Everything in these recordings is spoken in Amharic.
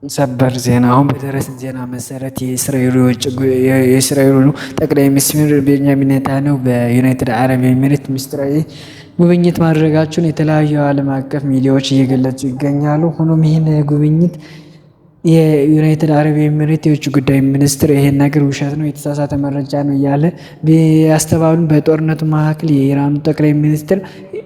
ሰበር ዜና አሁን በደረሰን ዜና መሰረት የእስራኤሉ ጠቅላይ ሚኒስትር ቤንያሚን ኔታንያሁ በዩናይትድ አረብ ኤሚሬት ምስጢራዊ ጉብኝት ማድረጋቸውን የተለያዩ ዓለም አቀፍ ሚዲያዎች እየገለጹ ይገኛሉ። ሆኖም ይህን ጉብኝት የዩናይትድ አረብ ኤሚሬት የውጭ ጉዳይ ሚኒስትር ይሄን ነገር ውሸት ነው፣ የተሳሳተ መረጃ ነው እያለ ቢያስተባብሉም በጦርነቱ መካከል የኢራኑ ጠቅላይ ሚኒስትር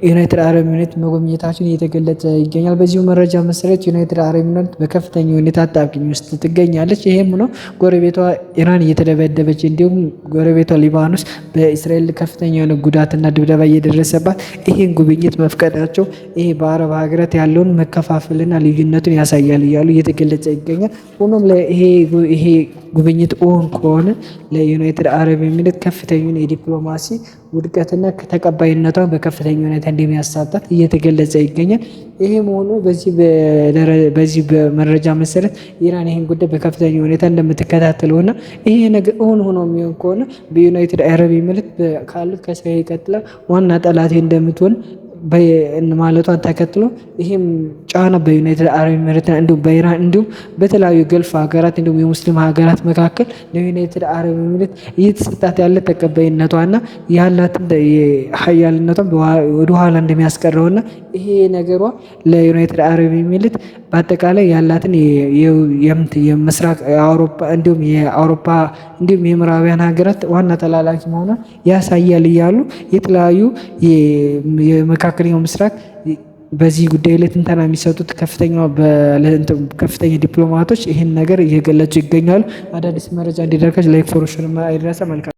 ዩናይትድ አረብ ኤሚሬት መጎብኘታቸውን እየተገለጸ ይገኛል። በዚሁ መረጃ መሰረት ዩናይትድ አረብ ኤሚሬት በከፍተኛ ሁኔታ አጣብቂኝ ውስጥ ትገኛለች። ይሄም ሆኖ ጎረቤቷ ኢራን እየተደበደበች እንዲሁም ጎረቤቷ ሊባኖስ በእስራኤል ከፍተኛ የሆነ ጉዳትና ድብደባ እየደረሰባት ይህን ጉብኝት መፍቀዳቸው ይሄ በአረብ ሀገራት ያለውን መከፋፈልና ልዩነቱን ያሳያል እያሉ እየተገለጸ ይገኛል። ሆኖም ይሄ ጉብኝት ኦን ከሆነ ለዩናይትድ አረብ ኤሚሬት ከፍተኛውን የዲፕሎማሲ ውድቀትና ተቀባይነቷን በከፍተኛ ሁኔታ እንደሚያሳጣት እየተገለጸ ይገኛል። ይሄ መሆኑ በዚህ በመረጃ መሰረት ኢራን ይህን ጉዳይ በከፍተኛ ሁኔታ እንደምትከታተለውና ይሄ ነገር ኦን ሆኖ የሚሆን ከሆነ በዩናይትድ አረብ ኤሚሬት ካሉት ከእስራኤል ቀጥላ ዋና ጠላቴ እንደምትሆን ማለቷን ተከትሎ ይህም ጫና በዩናይትድ አረብ ኤሚሬት እንዲሁም በኢራን እንዲሁም በተለያዩ ገልፍ ሀገራት እንዲሁም የሙስሊም ሀገራት መካከል ለዩናይትድ አረብ ኤሚሬት እየተሰጣት ያለ ተቀባይነቷና ያላትን ሀያልነቷን ወደኋላ እንደሚያስቀረውና ይሄ ነገሯ ለዩናይትድ አረብ ኤሚሬት በአጠቃላይ ያላትን የምስራቅ አውሮፓ እንዲሁም የአውሮፓ እንዲሁም የምዕራባውያን ሀገራት ዋና ተላላኪ መሆኗን ያሳያል እያሉ የተለያዩ የመካከለኛው ምስራቅ በዚህ ጉዳይ ላይ ትንተና የሚሰጡት ከፍተኛ ዲፕሎማቶች ይህን ነገር እየገለጹ ይገኛሉ። አዳዲስ መረጃ እንዲደርሳችሁ ላይክ፣ ፎሎ፣ ሼር አይረሳ። መልካም